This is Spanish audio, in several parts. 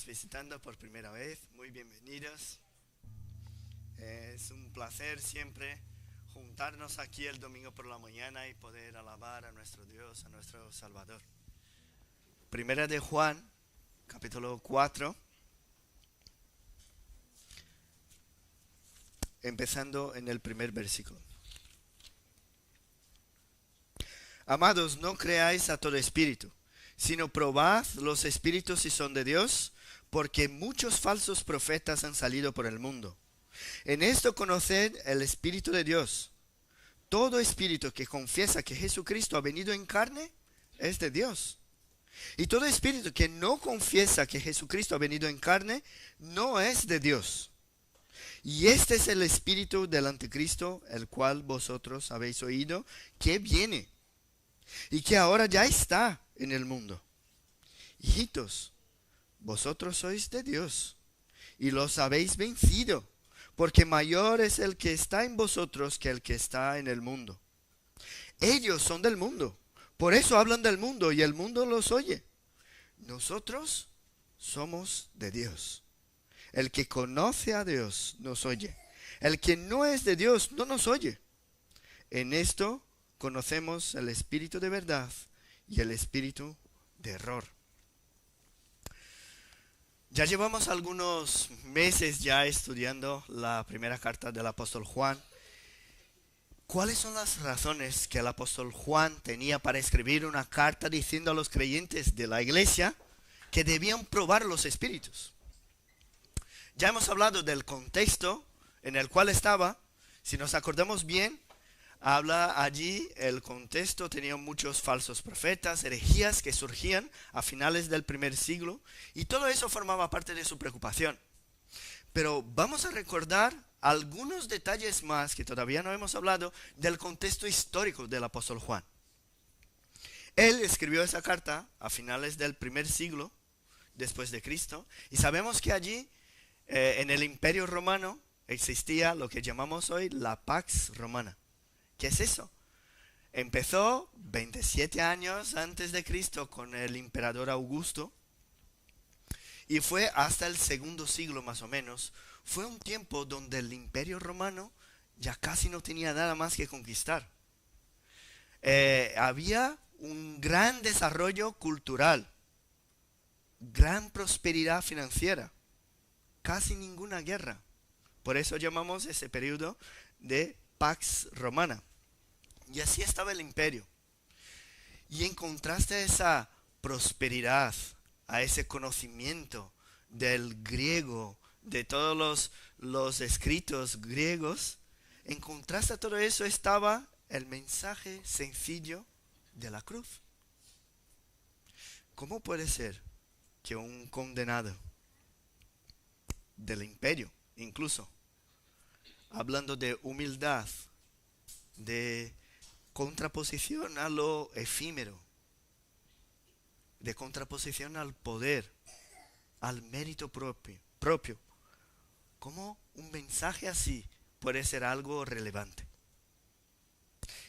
visitando por primera vez, muy bienvenidos. Es un placer siempre juntarnos aquí el domingo por la mañana y poder alabar a nuestro Dios, a nuestro Salvador. Primera de Juan, capítulo 4, empezando en el primer versículo. Amados, no creáis a todo espíritu, sino probad los espíritus si son de Dios, porque muchos falsos profetas han salido por el mundo. En esto conoced el Espíritu de Dios. Todo espíritu que confiesa que Jesucristo ha venido en carne es de Dios. Y todo espíritu que no confiesa que Jesucristo ha venido en carne no es de Dios. Y este es el espíritu del anticristo, el cual vosotros habéis oído, que viene y que ahora ya está en el mundo. Hijitos, vosotros sois de Dios y los habéis vencido, porque mayor es el que está en vosotros que el que está en el mundo. Ellos son del mundo, por eso hablan del mundo y el mundo los oye. Nosotros somos de Dios. El que conoce a Dios nos oye. El que no es de Dios no nos oye. En esto conocemos el espíritu de verdad y el espíritu de error. Ya llevamos algunos meses ya estudiando la primera carta del apóstol Juan. ¿Cuáles son las razones que el apóstol Juan tenía para escribir una carta diciendo a los creyentes de la iglesia que debían probar los espíritus? Ya hemos hablado del contexto en el cual estaba. Si nos acordamos bien, habla allí, el contexto tenía muchos falsos profetas, herejías que surgían a finales del primer siglo, y todo eso formaba parte de su preocupación. Pero vamos a recordar algunos detalles más que todavía no hemos hablado del contexto histórico del apóstol Juan. Él escribió esa carta a finales del primer siglo después de Cristo, y sabemos que allí en el Imperio Romano existía lo que llamamos hoy la Pax Romana. ¿Qué es eso? Empezó 27 años antes de Cristo con el emperador Augusto y fue hasta el segundo siglo más o menos. Fue un tiempo donde el Imperio Romano ya casi no tenía nada más que conquistar. Había un gran desarrollo cultural, gran prosperidad financiera, casi ninguna guerra. Por eso llamamos ese periodo de Pax Romana. Y así estaba el imperio. Y en contraste a esa prosperidad, a ese conocimiento del griego, de todos los escritos griegos, en contraste a todo eso estaba el mensaje sencillo de la cruz. ¿Cómo puede ser que un condenado del imperio, incluso hablando de humildad, de contraposición a lo efímero, de contraposición al poder, al mérito propio, ¿cómo un mensaje así puede ser algo relevante?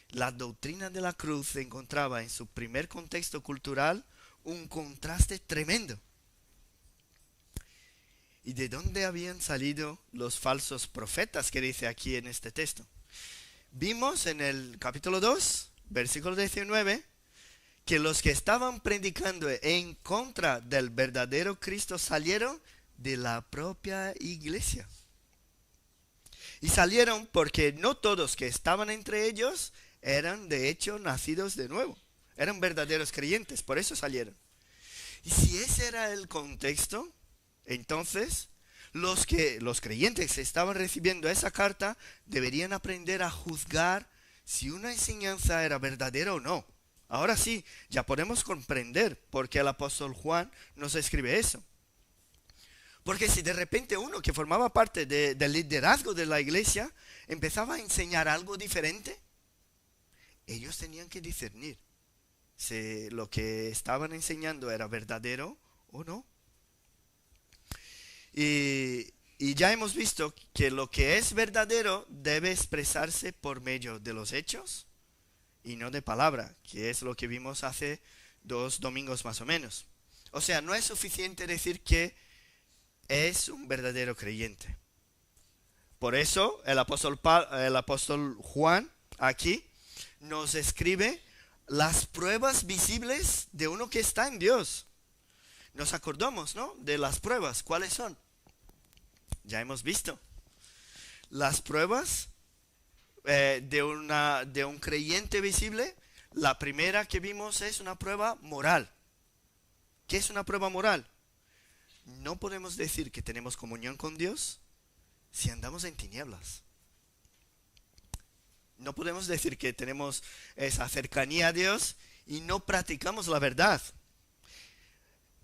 La doctrina de la cruz encontraba en su primer contexto cultural un contraste tremendo. ¿Y de dónde habían salido los falsos profetas que dice aquí en este texto? Vimos en el capítulo 2, versículo 19, que los que estaban predicando en contra del verdadero Cristo salieron de la propia iglesia. Y salieron porque no todos que estaban entre ellos eran de hecho nacidos de nuevo. Eran verdaderos creyentes, por eso salieron. Y si ese era el contexto, entonces los creyentes que estaban recibiendo esa carta deberían aprender a juzgar si una enseñanza era verdadera o no. Ahora sí, ya podemos comprender por qué el apóstol Juan nos escribe eso. Porque si de repente uno que formaba parte del liderazgo de la iglesia empezaba a enseñar algo diferente, ellos tenían que discernir si lo que estaban enseñando era verdadero o no. Y ya hemos visto que lo que es verdadero debe expresarse por medio de los hechos y no de palabra, que es lo que vimos hace 2 domingos más o menos. O sea, no es suficiente decir que es un verdadero creyente. Por eso el apóstol Juan aquí nos escribe las pruebas visibles de uno que está en Dios. Nos acordamos, ¿no? De las pruebas. ¿Cuáles son? Ya hemos visto. Las pruebas de un creyente visible. La primera que vimos es una prueba moral. ¿Qué es una prueba moral? No podemos decir que tenemos comunión con Dios si andamos en tinieblas. No podemos decir que tenemos esa cercanía a Dios y no practicamos la verdad.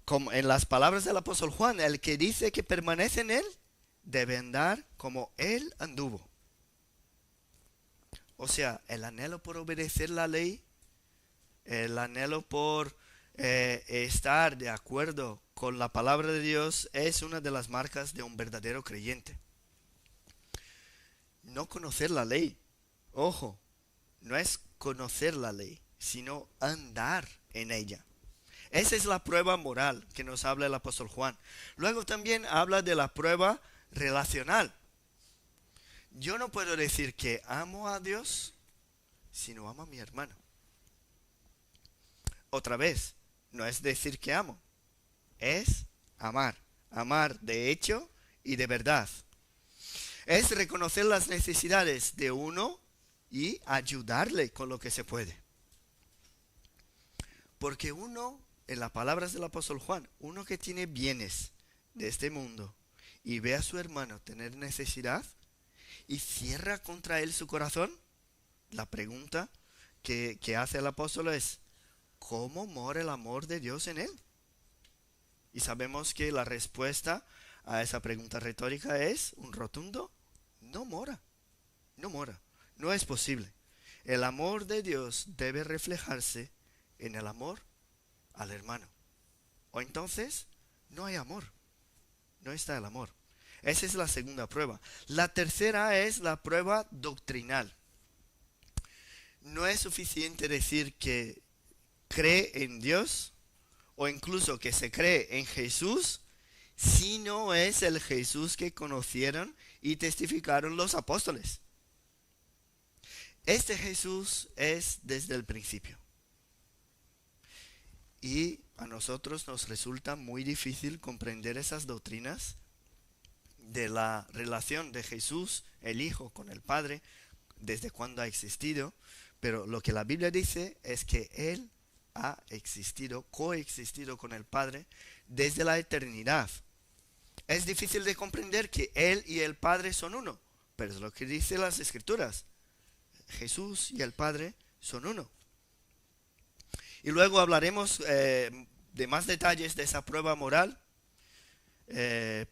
Como en las palabras del apóstol Juan, el que dice que permanece en Él, debe andar como Él anduvo. O sea, el anhelo por obedecer la ley, el anhelo por estar de acuerdo con la palabra de Dios es una de las marcas de un verdadero creyente. No conocer la ley, ojo, no es conocer la ley, sino andar en ella. Esa es la prueba moral que nos habla el apóstol Juan. Luego también habla de la prueba relacional. Yo no puedo decir que amo a Dios si no amo a mi hermano. Otra vez, no es decir que amo, es amar. Amar de hecho y de verdad. Es reconocer las necesidades de uno y ayudarle con lo que se puede. Porque uno, en las palabras del apóstol Juan, uno que tiene bienes de este mundo y ve a su hermano tener necesidad y cierra contra él su corazón, la pregunta que hace el apóstol es, ¿cómo mora el amor de Dios en él? Y sabemos que la respuesta a esa pregunta retórica es un rotundo, no mora, no mora, no es posible. El amor de Dios debe reflejarse en el amor al hermano. O entonces no hay amor, no está el amor. Esa es la segunda prueba. La tercera es la prueba doctrinal. No es suficiente decir que cree en Dios o incluso que se cree en Jesús si no es el Jesús que conocieron y testificaron los apóstoles. Este Jesús es desde el principio. Y a nosotros nos resulta muy difícil comprender esas doctrinas de la relación de Jesús, el Hijo, con el Padre, desde cuándo ha existido. Pero lo que la Biblia dice es que Él ha existido, coexistido con el Padre desde la eternidad. Es difícil de comprender que Él y el Padre son uno, pero es lo que dicen las Escrituras. Jesús y el Padre son uno. Y luego hablaremos de más detalles de esa prueba moral,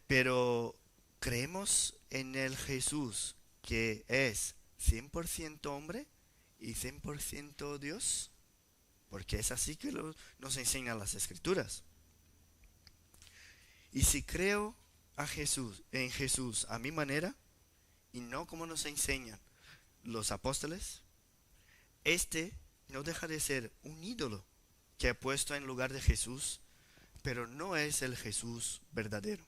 pero creemos en el Jesús que es 100% hombre y 100% Dios, porque es así que nos enseñan las Escrituras. Y si creo en Jesús a mi manera y no como nos enseñan los apóstoles, este no deja de ser un ídolo que he puesto en lugar de Jesús, pero no es el Jesús verdadero.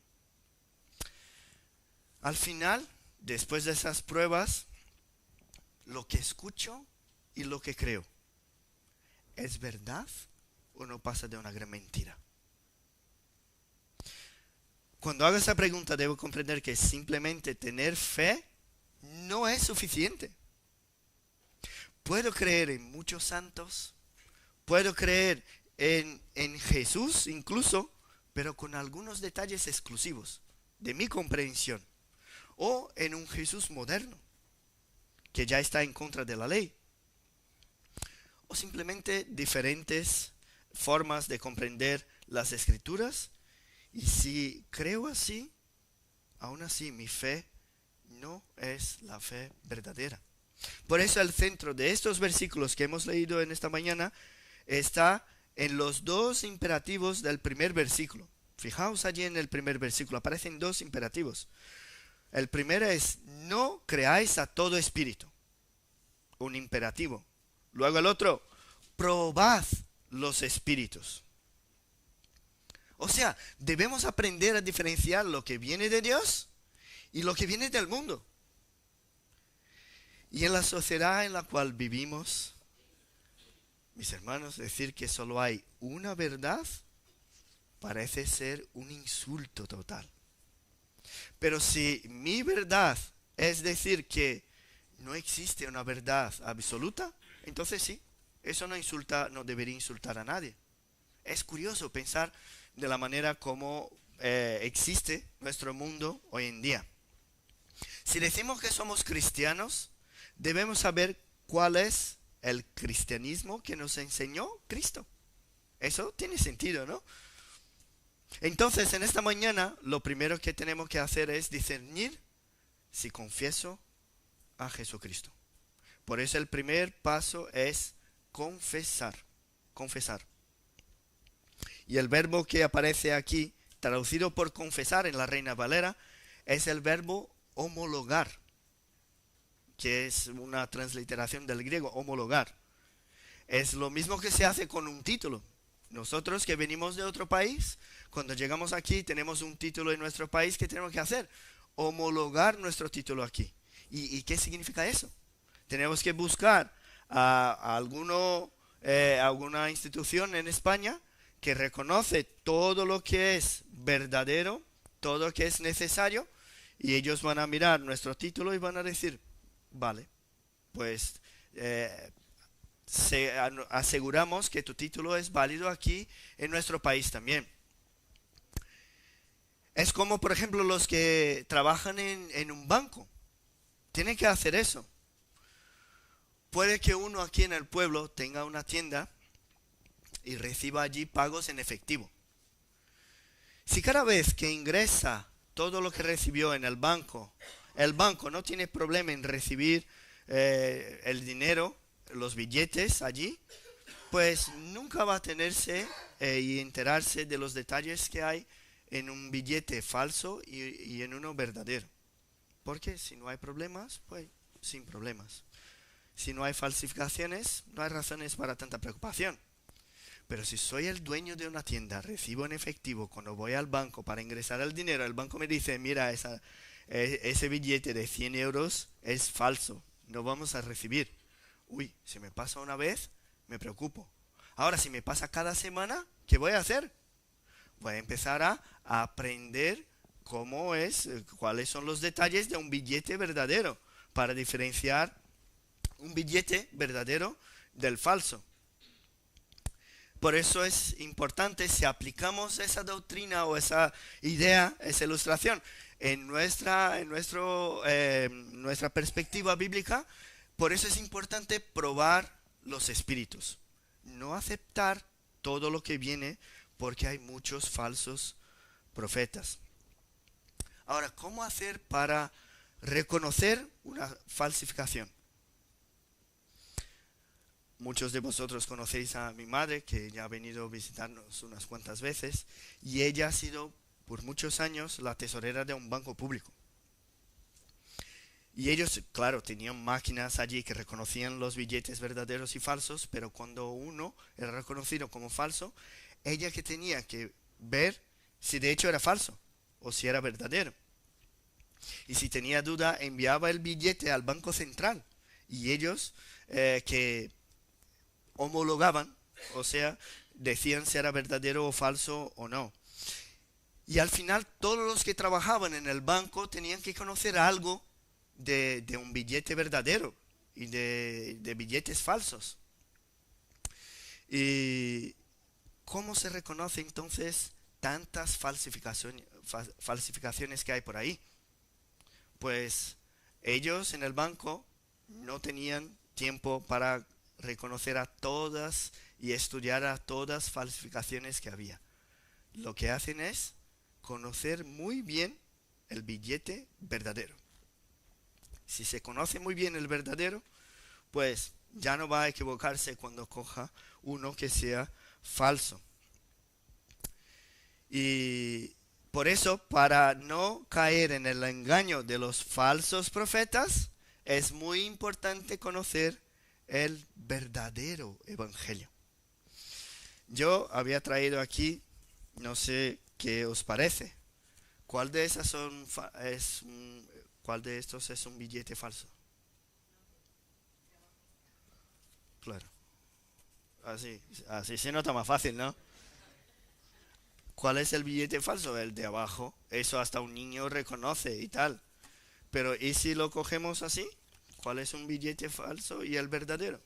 Al final, después de esas pruebas, lo que escucho y lo que creo, ¿es verdad o no pasa de una gran mentira? Cuando hago esa pregunta debo comprender que simplemente tener fe no es suficiente. Puedo creer en muchos santos, puedo creer en Jesús incluso, pero con algunos detalles exclusivos de mi comprensión, o en un Jesús moderno, que ya está en contra de la ley, o simplemente diferentes formas de comprender las Escrituras. Y si creo así, aún así mi fe no es la fe verdadera. Por eso el centro de estos versículos que hemos leído en esta mañana está en los dos imperativos del primer versículo. Fijaos allí en el primer versículo, aparecen dos imperativos. El primero es, no creáis a todo espíritu, un imperativo. Luego el otro, probad los espíritus. O sea, debemos aprender a diferenciar lo que viene de Dios y lo que viene del mundo. Y en la sociedad en la cual vivimos, mis hermanos, decir que solo hay una verdad parece ser un insulto total. Pero si mi verdad es decir que no existe una verdad absoluta, entonces sí, eso no insulta, no debería insultar a nadie. Es curioso pensar de la manera como existe nuestro mundo hoy en día. Si decimos que somos cristianos, debemos saber cuál es el cristianismo que nos enseñó Cristo. Eso tiene sentido, ¿no? Entonces, en esta mañana, lo primero que tenemos que hacer es discernir si confieso a Jesucristo. Por eso el primer paso es confesar. Confesar. Y el verbo que aparece aquí, traducido por confesar en la Reina Valera, es el verbo homologar, que es una transliteración del griego, homologar. Es lo mismo que se hace con un título. Nosotros que venimos de otro país, cuando llegamos aquí tenemos un título en nuestro país, ¿qué tenemos que hacer? Homologar nuestro título aquí. ¿Y qué significa eso? Tenemos que buscar a alguna institución en España que reconoce todo lo que es verdadero, todo lo que es necesario, y ellos van a mirar nuestro título y van a decir, vale, pues aseguramos que tu título es válido aquí en nuestro país también. Es como, por ejemplo, los que trabajan en un banco. Tienen que hacer eso. Puede que uno aquí en el pueblo tenga una tienda y reciba allí pagos en efectivo. Si cada vez que ingresa todo lo que recibió en el banco no tiene problema en recibir el dinero, los billetes allí, pues nunca va a tenerse y enterarse de los detalles que hay en un billete falso y en uno verdadero. Porque si no hay problemas, pues sin problemas. Si no hay falsificaciones, no hay razones para tanta preocupación. Pero si soy el dueño de una tienda, recibo en efectivo, cuando voy al banco para ingresar el dinero, el banco me dice, mira, ese billete de 100 euros es falso, no vamos a recibir. Uy, si me pasa una vez, me preocupo. Ahora, si me pasa cada semana, ¿qué voy a hacer? Voy a empezar a aprender cuáles son los detalles de un billete verdadero, para diferenciar un billete verdadero del falso. Por eso es importante, si aplicamos esa doctrina o esa idea, esa ilustración en nuestra perspectiva bíblica, por eso es importante probar los espíritus. No aceptar todo lo que viene, porque hay muchos falsos profetas. Ahora, ¿cómo hacer para reconocer una falsificación? Muchos de vosotros conocéis a mi madre, que ya ha venido a visitarnos unas cuantas veces, y ella ha sido por muchos años la tesorera de un banco público. Y ellos, claro, tenían máquinas allí que reconocían los billetes verdaderos y falsos, pero cuando uno era reconocido como falso, ella que tenía que ver si de hecho era falso o si era verdadero. Y si tenía duda, enviaba el billete al Banco Central, y ellos que homologaban, o sea, decían si era verdadero o falso o no. Y al final todos los que trabajaban en el banco tenían que conocer algo de un billete verdadero y de billetes falsos. ¿Y cómo se reconoce entonces tantas falsificaciones que hay por ahí? Pues ellos en el banco no tenían tiempo para reconocer a todas y estudiar a todas falsificaciones que había. Lo que hacen es conocer muy bien el billete verdadero. Si se conoce muy bien el verdadero, pues ya no va a equivocarse cuando coja uno que sea falso. Y por eso, para no caer en el engaño de los falsos profetas, es muy importante conocer el verdadero evangelio. Yo había traído aquí No sé qué os parece. ¿Cuál de esas cuál de estos es un billete falso? Claro. Así, así se nota más fácil, ¿no? ¿Cuál es el billete falso? El de abajo. Eso hasta un niño reconoce y tal. Pero ¿y si lo cogemos así? ¿Cuál es un billete falso y el verdadero?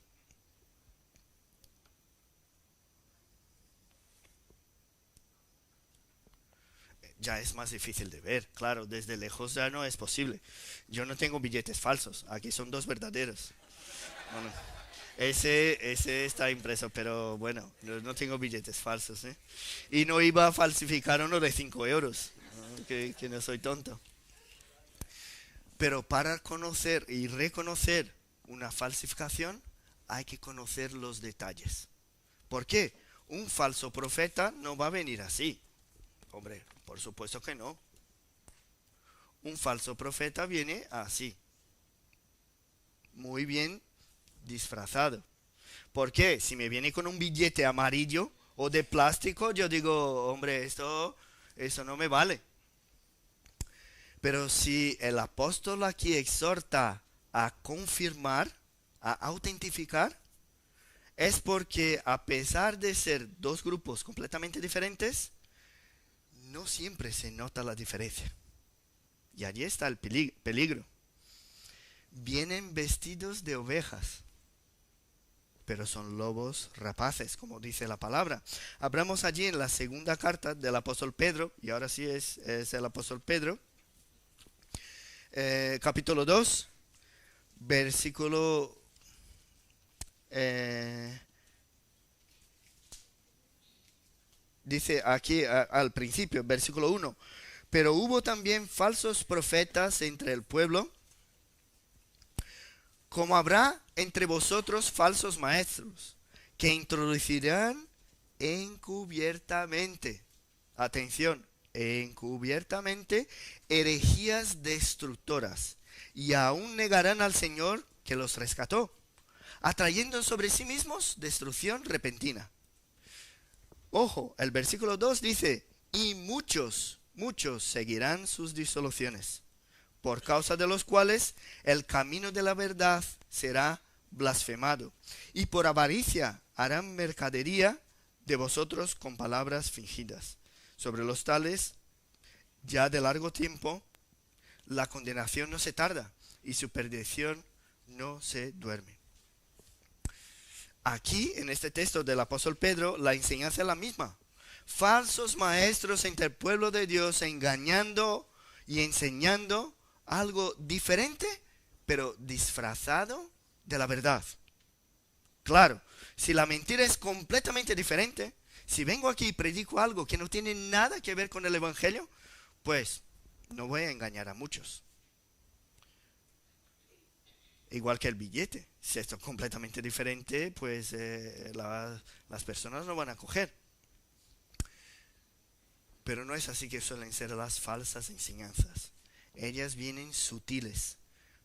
Ya es más difícil de ver. Claro, desde lejos ya no es posible. Yo no tengo billetes falsos. Aquí son dos verdaderos. Bueno, ese está impreso, pero bueno, no tengo billetes falsos, ¿eh? Y no iba a falsificar uno de 5 euros, ¿no? Que no soy tonto. Pero para conocer y reconocer una falsificación hay que conocer los detalles. ¿Por qué? Un falso profeta no va a venir así. Hombre, por supuesto que no. Un falso profeta viene así, muy bien disfrazado. ¿Por qué? Si me viene con un billete amarillo o de plástico, yo digo, hombre, eso no me vale. Pero si el apóstol aquí exhorta a confirmar, a autentificar, es porque a pesar de ser dos grupos completamente diferentes, no siempre se nota la diferencia. Y allí está el peligro. Vienen vestidos de ovejas, pero son lobos rapaces, como dice la palabra. Abramos allí en la segunda carta del apóstol Pedro, y ahora sí es el apóstol Pedro, capítulo 2, versículo eh, dice aquí al principio, versículo 1, pero hubo también falsos profetas entre el pueblo, como habrá entre vosotros falsos maestros, que introducirán encubiertamente, atención, encubiertamente, herejías destructoras, y aún negarán al Señor que los rescató, atrayendo sobre sí mismos destrucción repentina. Ojo, el versículo 2 dice, y muchos seguirán sus disoluciones, por causa de los cuales el camino de la verdad será blasfemado, y por avaricia harán mercadería de vosotros con palabras fingidas. Sobre los tales, ya de largo tiempo, la condenación no se tarda, y su perdición no se duerme. Aquí, en este texto del apóstol Pedro, la enseñanza es la misma. Falsos maestros entre el pueblo de Dios engañando y enseñando algo diferente, pero disfrazado de la verdad. Claro, si la mentira es completamente diferente, si vengo aquí y predico algo que no tiene nada que ver con el Evangelio, pues no voy a engañar a muchos. Igual que el billete. Si esto es completamente diferente, pues las personas no van a coger. Pero no es así que suelen ser las falsas enseñanzas. Ellas vienen sutiles,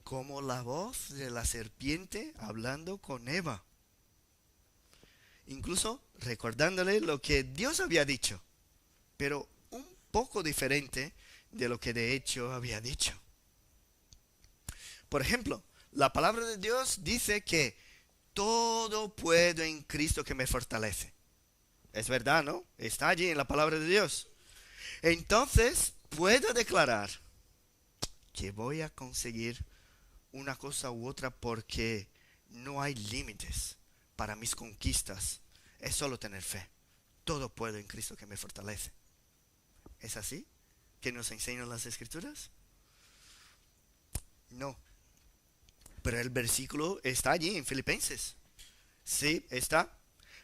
como la voz de la serpiente hablando con Eva. Incluso recordándole lo que Dios había dicho, pero un poco diferente de lo que de hecho había dicho. Por ejemplo, la palabra de Dios dice que todo puedo en Cristo que me fortalece. Es verdad, ¿no? Está allí en la palabra de Dios. Entonces, puedo declarar que voy a conseguir una cosa u otra porque no hay límites para mis conquistas. Es solo tener fe. Todo puedo en Cristo que me fortalece. ¿Es así que nos enseñan las Escrituras? No. Pero el versículo está allí en Filipenses. Sí, está.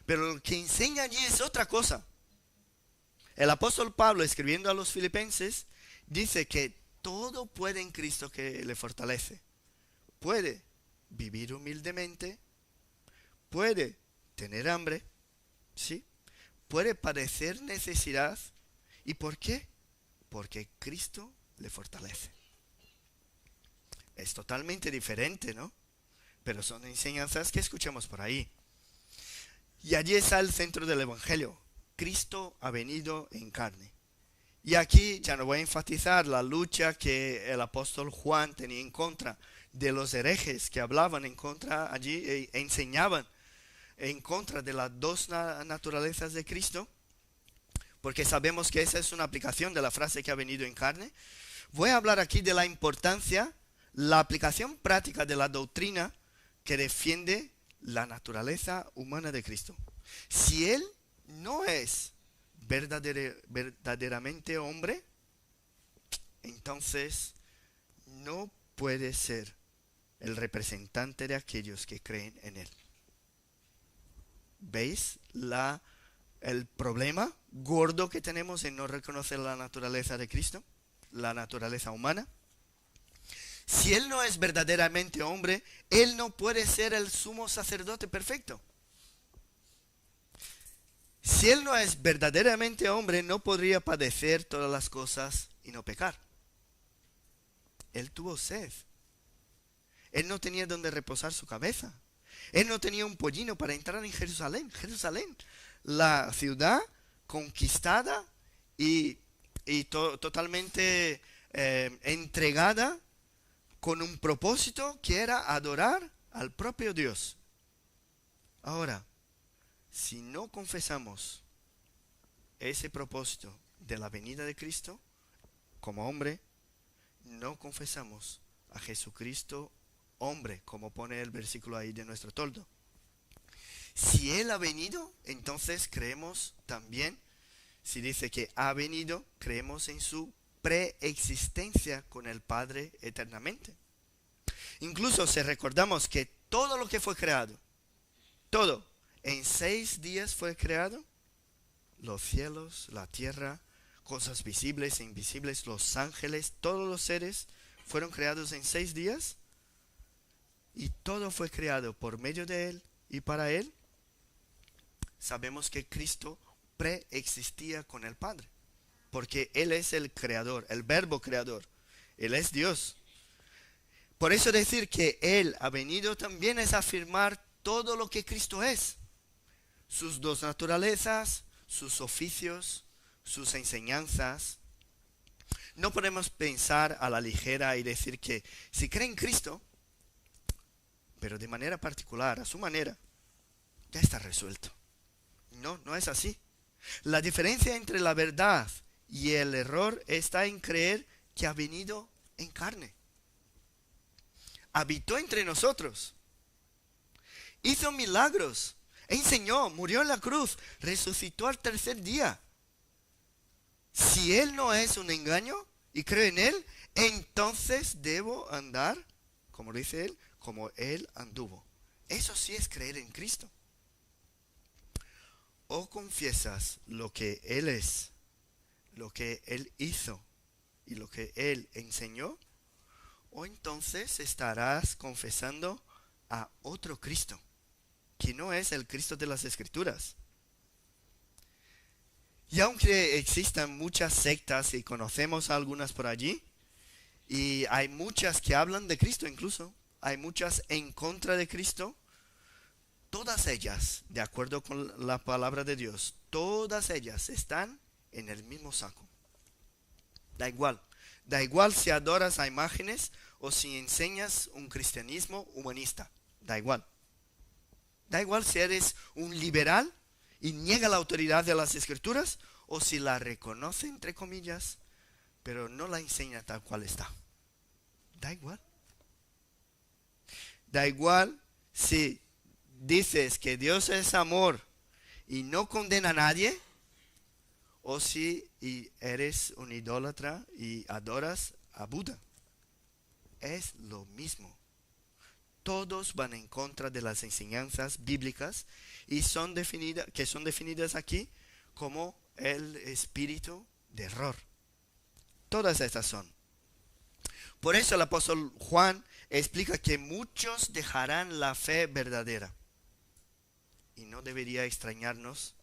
Pero lo que enseña allí es otra cosa. El apóstol Pablo, escribiendo a los filipenses, dice que todo puede en Cristo que le fortalece. Puede vivir humildemente, puede tener hambre, ¿sí? Puede padecer necesidad. ¿Y por qué? Porque Cristo le fortalece. Es totalmente diferente, ¿no? Pero son enseñanzas que escuchamos por ahí. Y allí está el centro del Evangelio. Cristo ha venido en carne. Y aquí ya no voy a enfatizar la lucha que el apóstol Juan tenía en contra de los herejes que hablaban en contra allí e enseñaban en contra de las dos naturalezas de Cristo, porque sabemos que esa es una aplicación de la frase que ha venido en carne. Voy a hablar aquí de la importancia, la aplicación práctica de la doctrina que defiende la naturaleza humana de Cristo. Si Él no es verdaderamente hombre, entonces no puede ser el representante de aquellos que creen en Él. ¿Veis el problema gordo que tenemos en no reconocer la naturaleza de Cristo? La naturaleza humana. Si Él no es verdaderamente hombre, Él no puede ser el sumo sacerdote perfecto. Si Él no es verdaderamente hombre, no podría padecer todas las cosas y no pecar. Él tuvo sed. Él no tenía donde reposar su cabeza. Él no tenía un pollino para entrar en Jerusalén. Jerusalén, la ciudad conquistada y totalmente entregada con un propósito que era adorar al propio Dios. Ahora, si no confesamos ese propósito de la venida de Cristo como hombre, no confesamos a Jesucristo hombre, como pone el versículo ahí de nuestro toldo. Si Él ha venido, entonces creemos también, si dice que ha venido, creemos en su preexistencia con el Padre eternamente. Incluso si recordamos que todo lo que fue creado, todo, en 6 días fue creado, los cielos, la tierra, cosas visibles e invisibles, los ángeles, todos los seres fueron creados en 6 días y todo fue creado por medio de Él y para Él. Sabemos que Cristo preexistía con el Padre, porque Él es el creador, el verbo creador, Él es Dios. Por eso decir que Él ha venido también es afirmar todo lo que Cristo es, sus dos naturalezas, sus oficios, sus enseñanzas. No podemos pensar a la ligera y decir que si cree en Cristo, pero de manera particular, a su manera, ya está resuelto. No, no es así. La diferencia entre la verdad y el error está en creer que ha venido en carne. Habitó entre nosotros. Hizo milagros. Enseñó, murió en la cruz, resucitó al 3er día. Si Él no es un engaño y creo en Él, entonces debo andar, como dice Él, como Él anduvo. Eso sí es creer en Cristo. O confiesas lo que Él es, lo que Él hizo y lo que Él enseñó, o entonces estarás confesando a otro Cristo, que no es el Cristo de las Escrituras. Y aunque existan muchas sectas y conocemos algunas por allí, y hay muchas que hablan de Cristo incluso, hay muchas en contra de Cristo, todas ellas, de acuerdo con la palabra de Dios, todas ellas están en el mismo saco. Da igual si adoras a imágenes o si enseñas un cristianismo humanista, da igual. Da igual si eres un liberal y niega la autoridad de las Escrituras o si la reconoce entre comillas, pero no la enseña tal cual está. Da igual. Da igual si dices que Dios es amor y no condena a nadie, o si eres un idólatra y adoras a Buda. Es lo mismo. Todos van en contra de las enseñanzas bíblicas y son definidas aquí como el espíritu de error. Todas estas son. Por eso el apóstol Juan explica que muchos dejarán la fe verdadera. Y no debería extrañarnos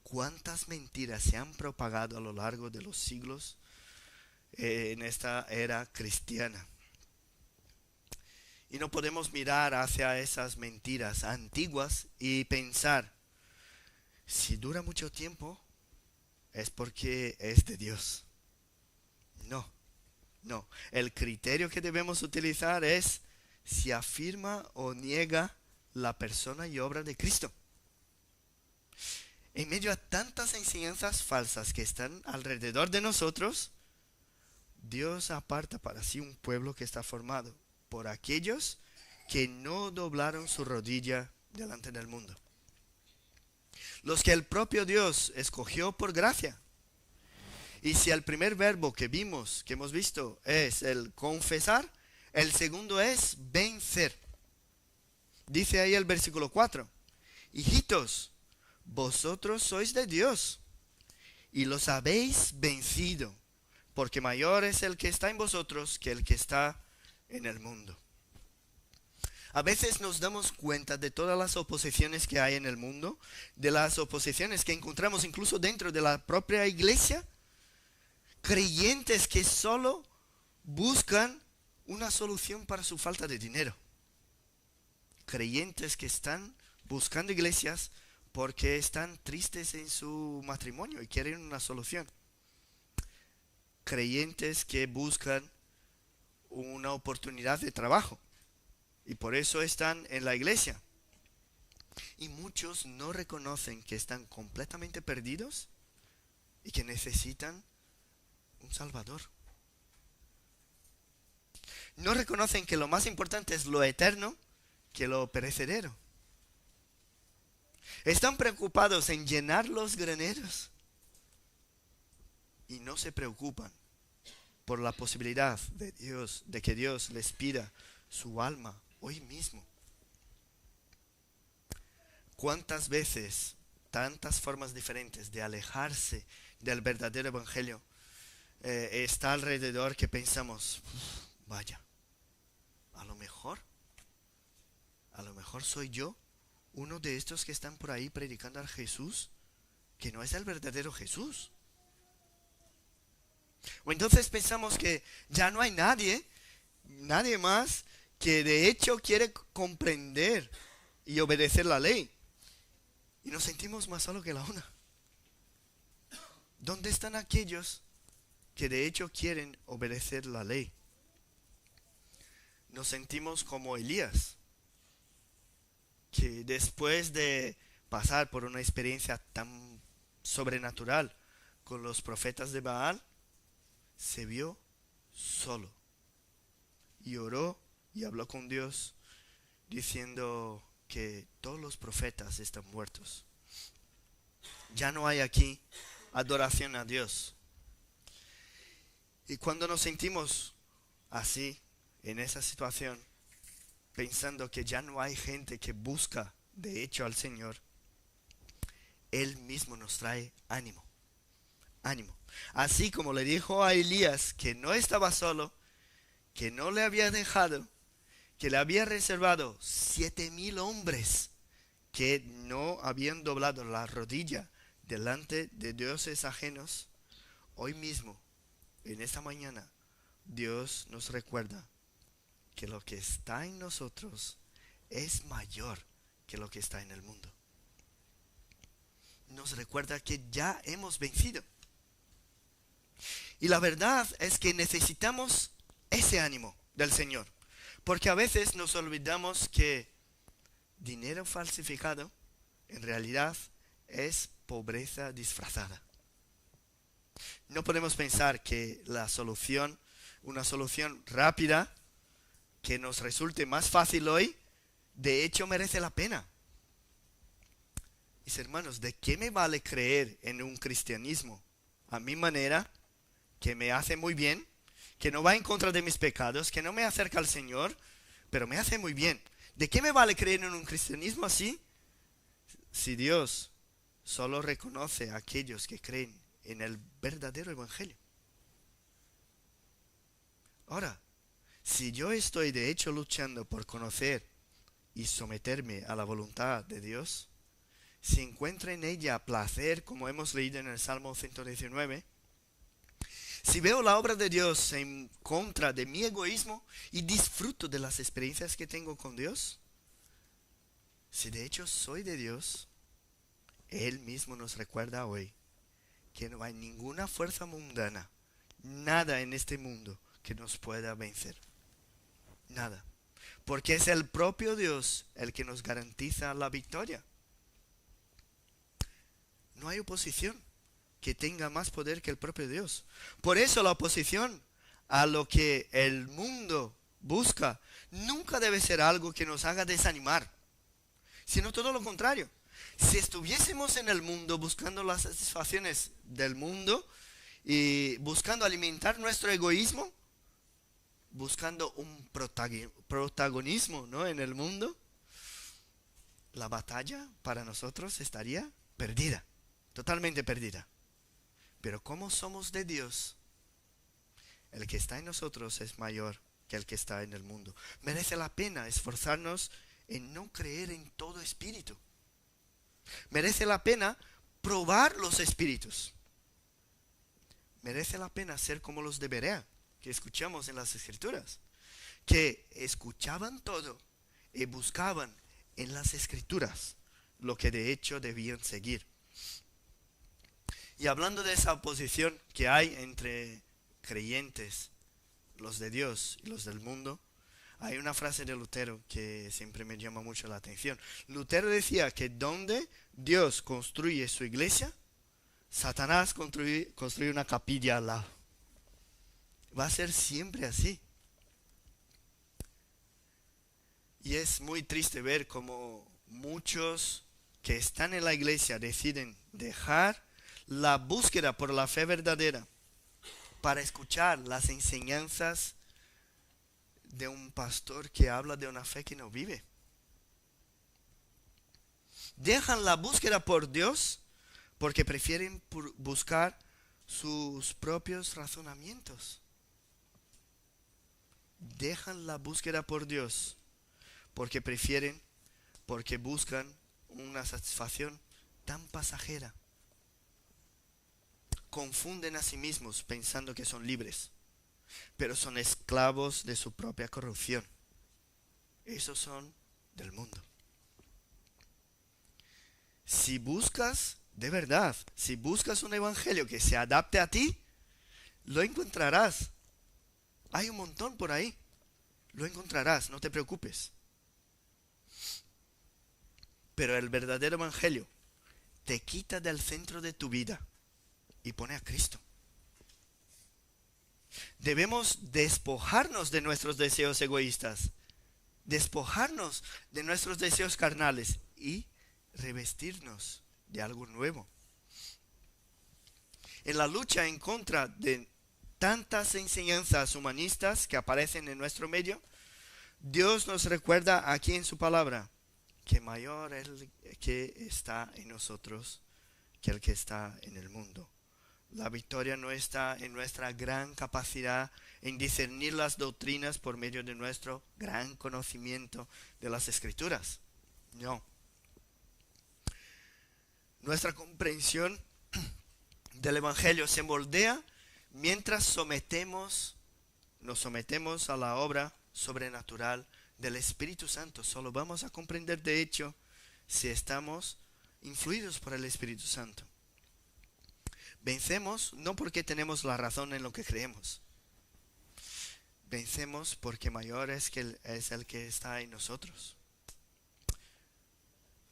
cuántas mentiras se han propagado a lo largo de los siglos en esta era cristiana. Y no podemos mirar hacia esas mentiras antiguas y pensar Si dura mucho tiempo, es porque es de Dios. No, no. El criterio que debemos utilizar es si afirma o niega la persona y obra de Cristo. En medio a tantas enseñanzas falsas que están alrededor de nosotros, Dios aparta para sí un pueblo que está formado por aquellos que no doblaron su rodilla delante del mundo. Los que el propio Dios escogió por gracia. Y si el primer verbo que hemos visto, es el confesar, el segundo es vencer. Dice ahí el versículo 4. Hijitos, vosotros sois de Dios y los habéis vencido, porque mayor es el que está en vosotros que el que está en el mundo. A veces nos damos cuenta de todas las oposiciones que hay en el mundo, de las oposiciones que encontramos incluso dentro de la propia iglesia. Creyentes que solo buscan una solución para su falta de dinero. Creyentes que están buscando iglesias porque están tristes en su matrimonio y quieren una solución. Creyentes que buscan una oportunidad de trabajo y por eso están en la iglesia. Y muchos no reconocen que están completamente perdidos y que necesitan un Salvador. No reconocen que lo más importante es lo eterno que lo perecedero. Están preocupados en llenar los graneros y no se preocupan por la posibilidad de que Dios les pida su alma hoy mismo. ¿Cuántas veces, tantas formas diferentes de alejarse del verdadero evangelio está alrededor que pensamos, vaya, a lo mejor soy yo uno de estos que están por ahí predicando al Jesús que no es el verdadero Jesús? O entonces pensamos que ya no hay nadie más que de hecho quiere comprender y obedecer la ley. Y nos sentimos más solos que la una. ¿Dónde están aquellos que de hecho quieren obedecer la ley? Nos sentimos como Elías, que después de pasar por una experiencia tan sobrenatural con los profetas de Baal, se vio solo y oró y habló con Dios diciendo que todos los profetas están muertos. Ya no hay aquí adoración a Dios. Y cuando nos sentimos así, en esa situación, pensando que ya no hay gente que busca de hecho al Señor, Él mismo nos trae ánimo. Ánimo. Así como le dijo a Elías que no estaba solo, que no le había dejado, que le había reservado 7,000 hombres que no habían doblado la rodilla delante de dioses ajenos. Hoy mismo, en esta mañana, Dios nos recuerda que lo que está en nosotros es mayor que lo que está en el mundo. Nos recuerda que ya hemos vencido. Y la verdad es que necesitamos ese ánimo del Señor. Porque a veces nos olvidamos que dinero falsificado en realidad es pobreza disfrazada. No podemos pensar que una solución rápida, que nos resulte más fácil hoy, de hecho merece la pena. Mis hermanos, ¿de qué me vale creer en un cristianismo a mi manera, que me hace muy bien, que no va en contra de mis pecados, que no me acerca al Señor, pero me hace muy bien? ¿De qué me vale creer en un cristianismo así si Dios solo reconoce a aquellos que creen en el verdadero evangelio? Ahora, si yo estoy de hecho luchando por conocer y someterme a la voluntad de Dios, si encuentro en ella placer, como hemos leído en el Salmo 119, si veo la obra de Dios en contra de mi egoísmo y disfruto de las experiencias que tengo con Dios, si de hecho soy de Dios, Él mismo nos recuerda hoy que no hay ninguna fuerza mundana, nada en este mundo que nos pueda vencer. Nada. Porque es el propio Dios el que nos garantiza la victoria. No hay oposición que tenga más poder que el propio Dios. Por eso la oposición a lo que el mundo busca nunca debe ser algo que nos haga desanimar, sino todo lo contrario. Si estuviésemos en el mundo buscando las satisfacciones del mundo y buscando alimentar nuestro egoísmo, buscando un protagonismo, ¿no?, en el mundo, la batalla para nosotros estaría perdida, totalmente perdida. Pero como somos de Dios, el que está en nosotros es mayor que el que está en el mundo. Merece la pena esforzarnos en no creer en todo espíritu. Merece la pena probar los espíritus. Merece la pena ser como los de Berea, que escuchamos en las Escrituras, que escuchaban todo y buscaban en las Escrituras lo que de hecho debían seguir. Y hablando de esa oposición que hay entre creyentes, los de Dios y los del mundo, hay una frase de Lutero que siempre me llama mucho la atención. Lutero decía que donde Dios construye su iglesia, Satanás construye una capilla al lado. Va a ser siempre así. Y es muy triste ver cómo muchos que están en la iglesia deciden dejar la búsqueda por la fe verdadera para escuchar las enseñanzas de un pastor que habla de una fe que no vive. Dejan la búsqueda por Dios porque prefieren buscar sus propios razonamientos. Dejan la búsqueda por Dios porque buscan una satisfacción tan pasajera. Confunden a sí mismos pensando que son libres, pero son esclavos de su propia corrupción. Esos son del mundo. Si buscas, de verdad, si buscas un evangelio que se adapte a ti, lo encontrarás. Hay un montón por ahí. Lo encontrarás, no te preocupes. Pero el verdadero evangelio te quita del centro de tu vida y pone a Cristo. Debemos despojarnos de nuestros deseos egoístas, despojarnos de nuestros deseos carnales y revestirnos de algo nuevo. En la lucha en contra de tantas enseñanzas humanistas que aparecen en nuestro medio, Dios nos recuerda aquí en su palabra que mayor es el que está en nosotros que el que está en el mundo. La victoria no está en nuestra gran capacidad en discernir las doctrinas por medio de nuestro gran conocimiento de las Escrituras. No. Nuestra comprensión del Evangelio se moldea mientras nos sometemos a la obra sobrenatural del Espíritu Santo. Solo vamos a comprender de hecho si estamos influidos por el Espíritu Santo. Vencemos no porque tenemos la razón en lo que creemos. Vencemos porque mayor es el que está en nosotros.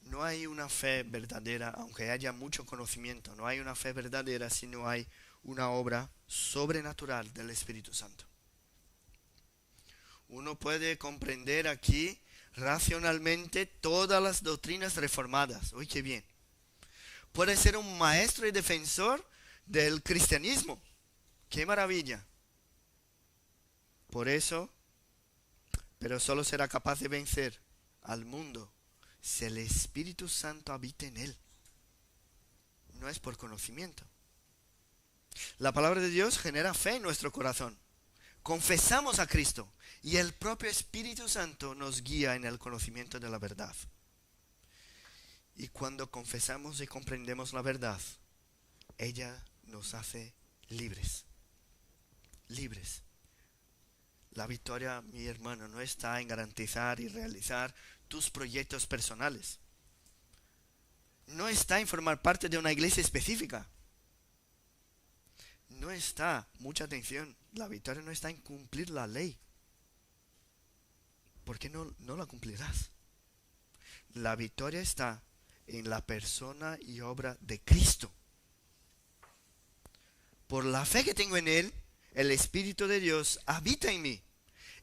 No hay una fe verdadera, aunque haya mucho conocimiento. No hay una fe verdadera si no hay una obra sobrenatural del Espíritu Santo. Uno puede comprender aquí racionalmente todas las doctrinas reformadas. ¡Uy, qué bien! Puede ser un maestro y defensor del cristianismo. ¡Qué maravilla! Por eso, pero solo será capaz de vencer al mundo si el Espíritu Santo habita en él. No es por conocimiento. La palabra de Dios genera fe en nuestro corazón. Confesamos a Cristo y el propio Espíritu Santo nos guía en el conocimiento de la verdad. Y cuando confesamos y comprendemos la verdad, ella nos hace libres. Libres. La victoria, mi hermano, no está en garantizar y realizar tus proyectos personales. no está en formar parte de una iglesia específica. No está, mucha atención, la victoria no está en cumplir la ley. ¿Por qué no la cumplirás? La victoria está en la persona y obra de Cristo. Por la fe que tengo en Él, el Espíritu de Dios habita en mí.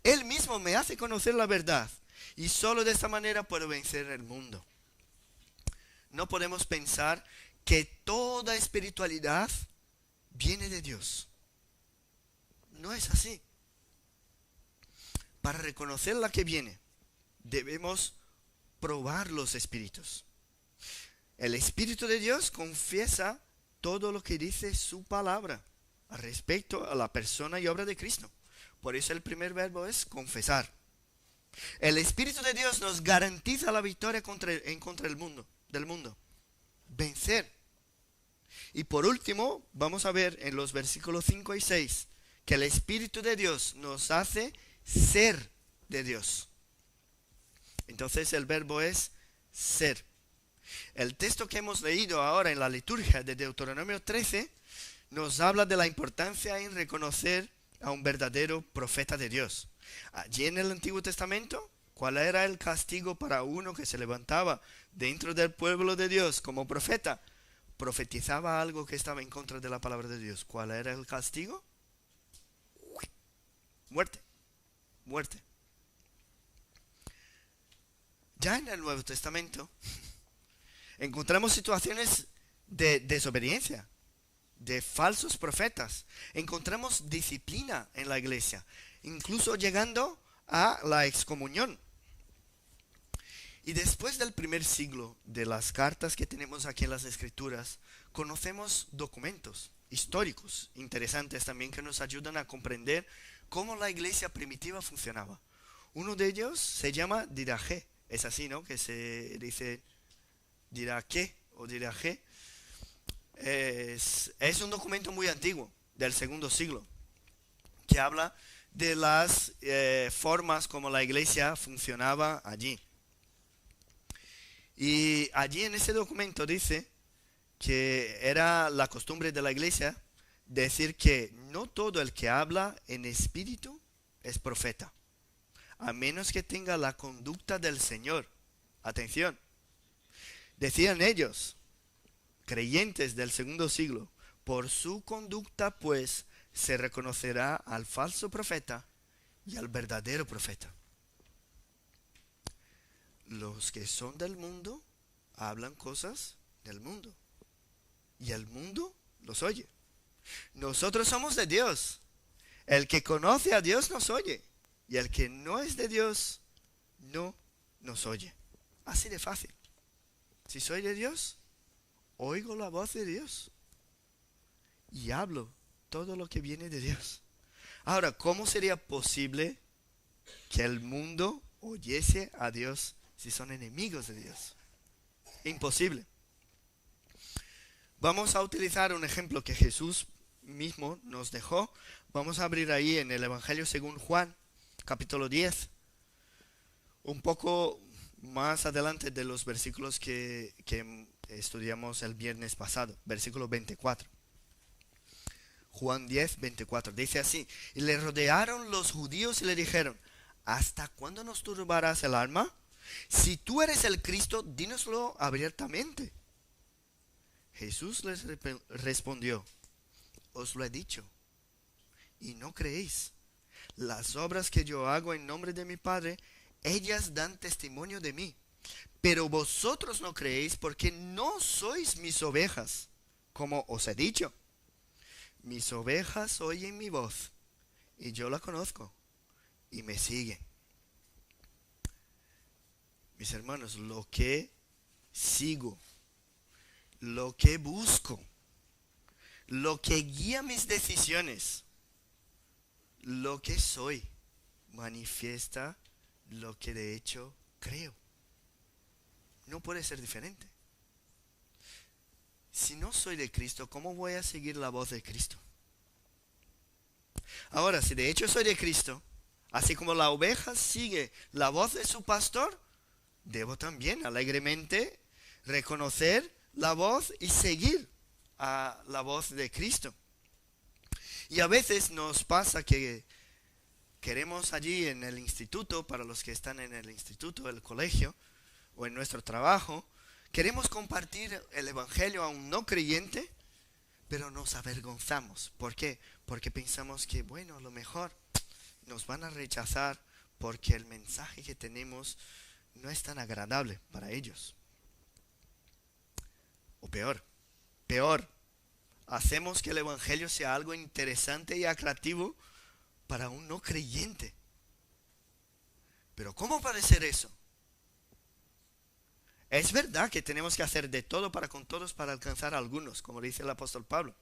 Él mismo me hace conocer la verdad y solo de esta manera puedo vencer el mundo. No podemos pensar que toda espiritualidad viene de Dios. No es así. Para reconocer la que viene, debemos probar los espíritus. El Espíritu de Dios confiesa todo lo que dice su palabra respecto a la persona y obra de Cristo. Por eso el primer verbo es confesar. El Espíritu de Dios nos garantiza la victoria en contra del mundo. Vencer. Y por último, vamos a ver en los versículos 5 y 6 que el Espíritu de Dios nos hace ser de Dios. Entonces el verbo es ser. El texto que hemos leído ahora en la liturgia de Deuteronomio 13 nos habla de la importancia en reconocer a un verdadero profeta de Dios. Allí en el Antiguo Testamento, ¿cuál era el castigo para uno que se levantaba dentro del pueblo de Dios como profeta? Profetizaba algo que estaba en contra de la palabra de Dios. ¿Cuál era el castigo? Muerte. Muerte. Ya en el Nuevo Testamento encontramos situaciones de desobediencia, de falsos profetas. Encontramos disciplina en la iglesia, incluso llegando a la excomunión. Y después del primer siglo de las cartas que tenemos aquí en las Escrituras, conocemos documentos históricos interesantes también que nos ayudan a comprender cómo la iglesia primitiva funcionaba. Uno de ellos se llama Didache. Es así, ¿no? Que se dice Didache o Didache. Es un documento muy antiguo, del segundo siglo, que habla de las formas como la iglesia funcionaba allí. Y allí en ese documento dice que era la costumbre de la iglesia decir que no todo el que habla en espíritu es profeta, a menos que tenga la conducta del Señor. Atención, decían ellos, creyentes del segundo siglo, por su conducta pues se reconocerá al falso profeta y al verdadero profeta. Los que son del mundo hablan cosas del mundo y el mundo los oye. Nosotros somos de Dios. El que conoce a Dios nos oye y el que no es de Dios no nos oye. Así de fácil. Si soy de Dios, oigo la voz de Dios y hablo todo lo que viene de Dios. Ahora, ¿cómo sería posible que el mundo oyese a Dios si son enemigos de Dios? Imposible. Vamos a utilizar un ejemplo que Jesús mismo nos dejó. Vamos a abrir ahí en el Evangelio según Juan, capítulo 10. Un poco más adelante de los versículos que estudiamos el viernes pasado. Versículo 24. Juan 10, 24. Dice así: y le rodearon los judíos y le dijeron: ¿hasta cuándo nos turbarás el alma? Si tú eres el Cristo, dínoslo abiertamente. Jesús les respondió: os lo he dicho, y no creéis. Las obras que yo hago en nombre de mi Padre, ellas dan testimonio de mí. Pero vosotros no creéis porque no sois mis ovejas, como os he dicho. Mis ovejas oyen mi voz, y yo la conozco, y me siguen. Mis hermanos, lo que sigo, lo que busco, lo que guía mis decisiones, lo que soy, manifiesta lo que de hecho creo. No puede ser diferente. Si no soy de Cristo, ¿cómo voy a seguir la voz de Cristo? Ahora, si de hecho soy de Cristo, así como la oveja sigue la voz de su pastor, debo también alegremente reconocer la voz y seguir a la voz de Cristo. Y a veces nos pasa que queremos allí en el instituto, para los que están en el instituto, el colegio o en nuestro trabajo, queremos compartir el evangelio a un no creyente, pero nos avergonzamos. ¿Por qué? Porque pensamos que, bueno, a lo mejor nos van a rechazar porque el mensaje que tenemos no es tan agradable para ellos. O peor, hacemos que el evangelio sea algo interesante y atractivo para un no creyente. Pero ¿cómo puede ser eso? Es verdad que tenemos que hacer de todo para con todos para alcanzar a algunos, como dice el apóstol Pablo.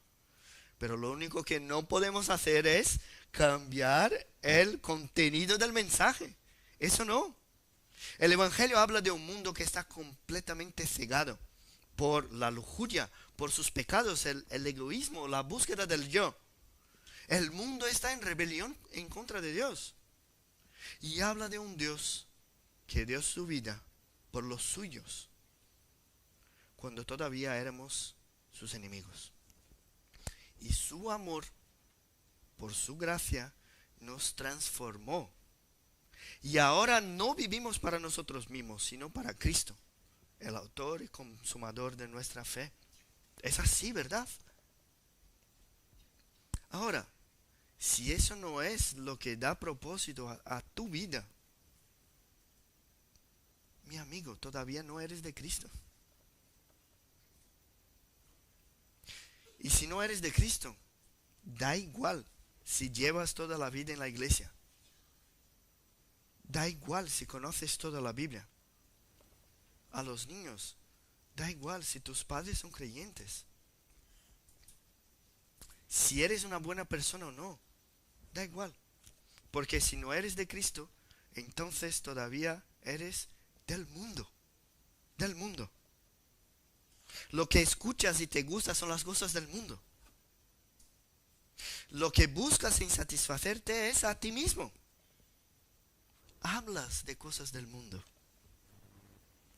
Pero lo único que no podemos hacer es cambiar el contenido del mensaje. Eso no. El evangelio habla de un mundo que está completamente cegado por la lujuria, por sus pecados, el egoísmo, la búsqueda del yo. El mundo está en rebelión en contra de Dios. Y habla de un Dios que dio su vida por los suyos, cuando todavía éramos sus enemigos. Y su amor, por su gracia, nos transformó. Y ahora no vivimos para nosotros mismos, sino para Cristo, el autor y consumador de nuestra fe. Es así, ¿verdad? Ahora, si eso no es lo que da propósito a tu vida, mi amigo, todavía no eres de Cristo. Y si no eres de Cristo, da igual si llevas toda la vida en la iglesia. Da igual si conoces toda la Biblia. A los niños, da igual si tus padres son creyentes. Si eres una buena persona o no, da igual. Porque si no eres de Cristo, entonces todavía eres del mundo. Del mundo. Lo que escuchas y te gusta son las cosas del mundo. Lo que buscas sin satisfacerte es a ti mismo. Hablas de cosas del mundo.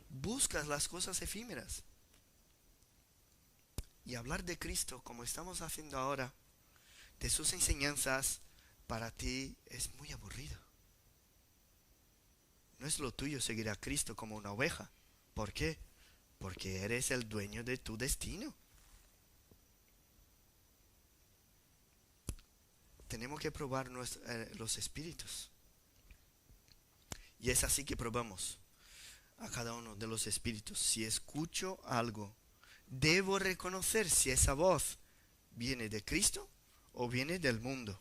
Buscas las cosas efímeras. Y hablar de Cristo, como estamos haciendo ahora, de sus enseñanzas, para ti es muy aburrido. No es lo tuyo seguir a Cristo como una oveja. ¿Por qué? Porque eres el dueño de tu destino. Tenemos que probar los espíritus. Y es así que probamos a cada uno de los espíritus. Si escucho algo, debo reconocer si esa voz viene de Cristo o viene del mundo.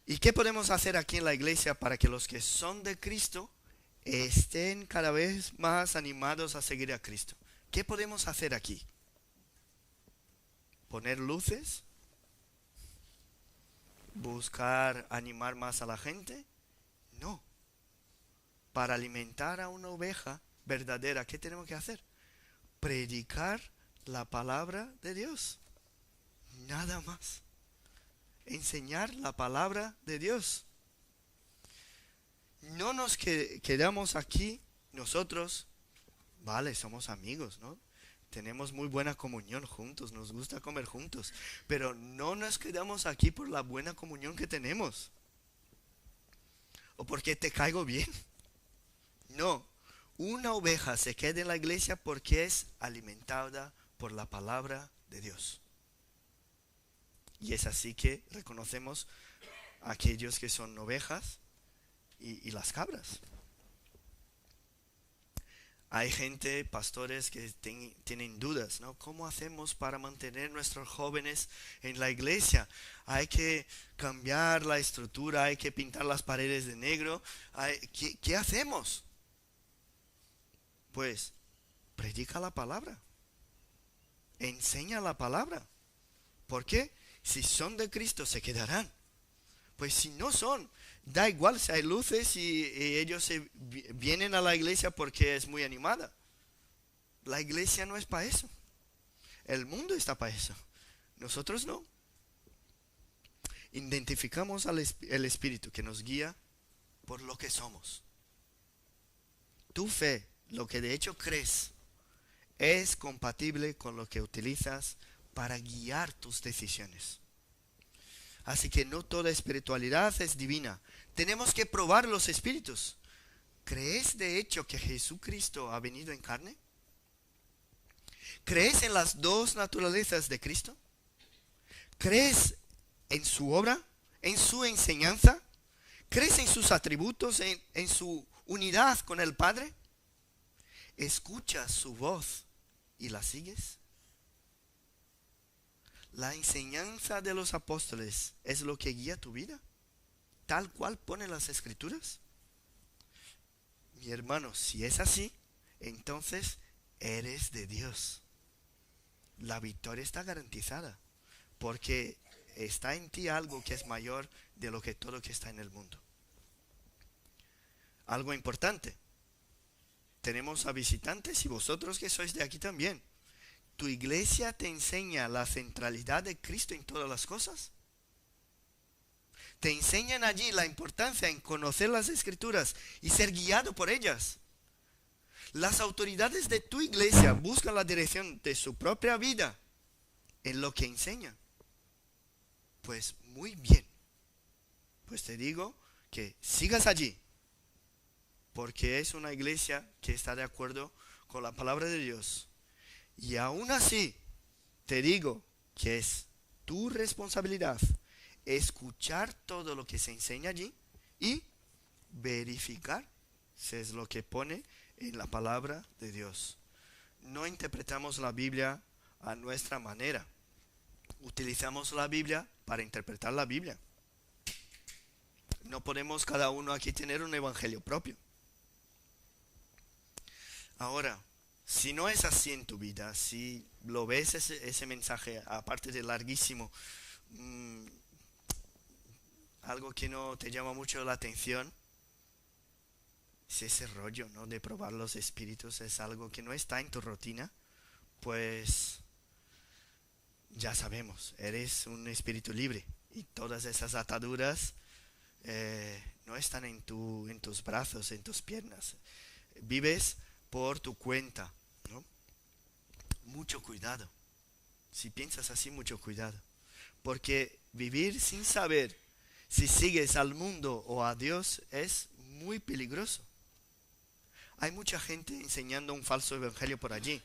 ¿Y qué podemos hacer aquí en la iglesia para que los que son de Cristo estén cada vez más animados a seguir a Cristo? ¿Qué podemos hacer aquí? ¿Poner luces? ¿Buscar animar más a la gente? No. Para alimentar a una oveja verdadera, ¿qué tenemos que hacer? Predicar la palabra de Dios. Nada más. Enseñar la palabra de Dios. No nos quedamos aquí nosotros, vale, somos amigos, ¿no? Tenemos muy buena comunión juntos, nos gusta comer juntos, pero no nos quedamos aquí por la buena comunión que tenemos o porque te caigo bien. No, una oveja se queda en la iglesia porque es alimentada por la palabra de Dios. Y es así que reconocemos a aquellos que son ovejas y las cabras. Hay gente, pastores, que tienen dudas, ¿no? ¿Cómo hacemos para mantener nuestros jóvenes en la iglesia? Hay que cambiar la estructura, hay que pintar las paredes de negro. ¿Qué hacemos? Pues, predica la palabra. Enseña la palabra. ¿Por qué? Si son de Cristo, se quedarán. Pues si no son, da igual si hay luces y ellos vienen a la iglesia porque es muy animada. La iglesia no es para eso. El mundo está para eso. Nosotros no. Identificamos el Espíritu que nos guía por lo que somos. Tu fe, lo que de hecho crees, es compatible con lo que utilizas para guiar tus decisiones. Así que no toda espiritualidad es divina. Tenemos que probar los espíritus. ¿Crees de hecho que Jesucristo ha venido en carne? ¿Crees en las dos naturalezas de Cristo? ¿Crees en su obra? ¿En su enseñanza? ¿Crees en sus atributos? ¿En su unidad con el Padre? ¿Escuchas su voz y la sigues? La enseñanza de los apóstoles es lo que guía tu vida, tal cual pone las Escrituras. Mi hermano, si es así, entonces eres de Dios. La victoria está garantizada, porque está en ti algo que es mayor de lo que todo que está en el mundo. Algo importante. Tenemos a visitantes y vosotros que sois de aquí también. ¿Tu iglesia te enseña la centralidad de Cristo en todas las cosas? ¿Te enseñan allí la importancia en conocer las Escrituras y ser guiado por ellas? ¿Las autoridades de tu iglesia buscan la dirección de su propia vida en lo que enseñan? Pues muy bien. Pues te digo que sigas allí, porque es una iglesia que está de acuerdo con la palabra de Dios. Y aún así, te digo que es tu responsabilidad escuchar todo lo que se enseña allí y verificar si es lo que pone en la palabra de Dios. No interpretamos la Biblia a nuestra manera. Utilizamos la Biblia para interpretar la Biblia. No podemos cada uno aquí tener un evangelio propio. Ahora, si no es así en tu vida, si lo ves ese mensaje, aparte de larguísimo, algo que no te llama mucho la atención, si ese rollo, ¿no?, de probar los espíritus es algo que no está en tu rutina, pues ya sabemos, eres un espíritu libre y todas esas ataduras no están en tus brazos, en tus piernas. Vives por tu cuenta, ¿no? Mucho cuidado. Si piensas así, mucho cuidado. Porque vivir sin saber si sigues al mundo o a Dios es muy peligroso. Hay mucha gente enseñando un falso evangelio por allí.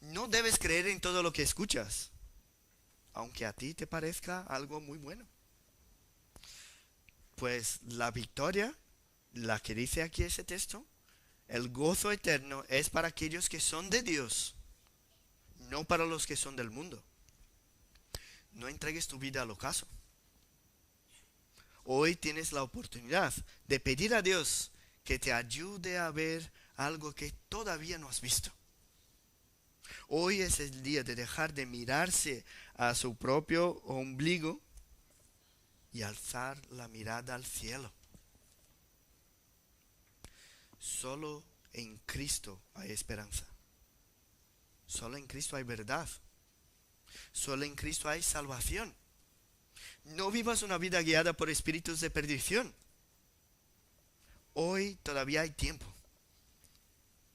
No debes creer en todo lo que escuchas, aunque a ti te parezca algo muy bueno. Pues la victoria, la que dice aquí ese texto, el gozo eterno es para aquellos que son de Dios, no para los que son del mundo. No entregues tu vida al ocaso. Hoy tienes la oportunidad de pedir a Dios que te ayude a ver algo que todavía no has visto. Hoy es el día de dejar de mirarse a su propio ombligo y alzar la mirada al cielo. Solo en Cristo hay esperanza. Solo en Cristo hay verdad. Solo en Cristo hay salvación. No vivas una vida guiada por espíritus de perdición. Hoy todavía hay tiempo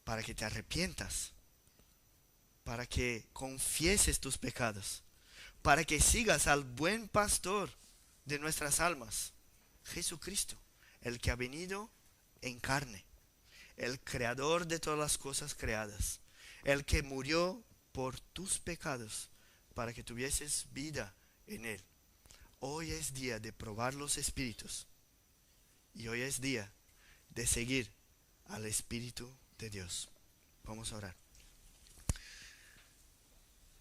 para que te arrepientas, para que confieses tus pecados, para que sigas al buen pastor de nuestras almas, Jesucristo, el que ha venido en carne, el creador de todas las cosas creadas, el que murió por tus pecados para que tuvieses vida en él. Hoy es día de probar los espíritus y hoy es día de seguir al Espíritu de Dios. Vamos a orar.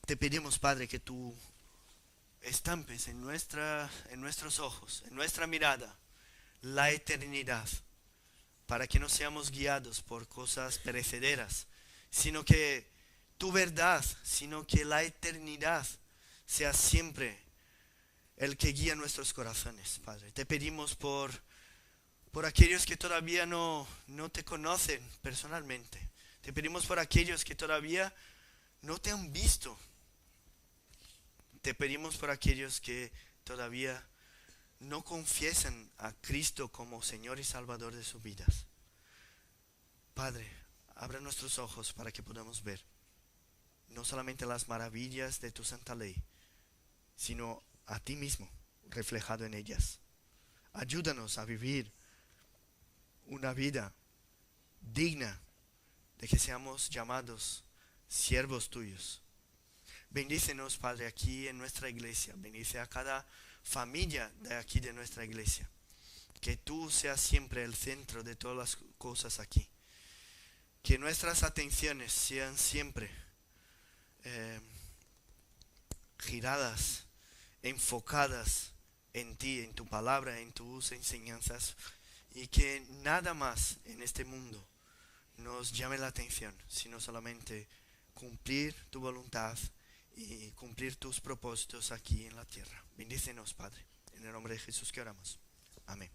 Te pedimos, Padre, que tú estampes en nuestros ojos, en nuestra mirada, la eternidad, para que no seamos guiados por cosas perecederas, sino que tu verdad, sino que la eternidad sea siempre el que guía nuestros corazones, Padre. Te pedimos por aquellos que todavía no te conocen personalmente. Te pedimos por aquellos que todavía no te han visto. Te pedimos por aquellos que todavía no confiesan a Cristo como Señor y Salvador de sus vidas. Padre, abra nuestros ojos para que podamos ver. no solamente las maravillas de tu santa ley, sino a ti mismo reflejado en ellas. Ayúdanos a vivir una vida digna de que seamos llamados siervos tuyos. Bendícenos, Padre, aquí en nuestra iglesia. Bendice a cada familia de aquí de nuestra iglesia. Que tú seas siempre el centro de todas las cosas aquí. Que nuestras atenciones sean siempre giradas, enfocadas en ti, en tu palabra, en tus enseñanzas. Y que nada más en este mundo nos llame la atención, sino solamente cumplir tu voluntad y cumplir tus propósitos aquí en la tierra. Bendícenos, Padre. En el nombre de Jesús que oramos. Amén.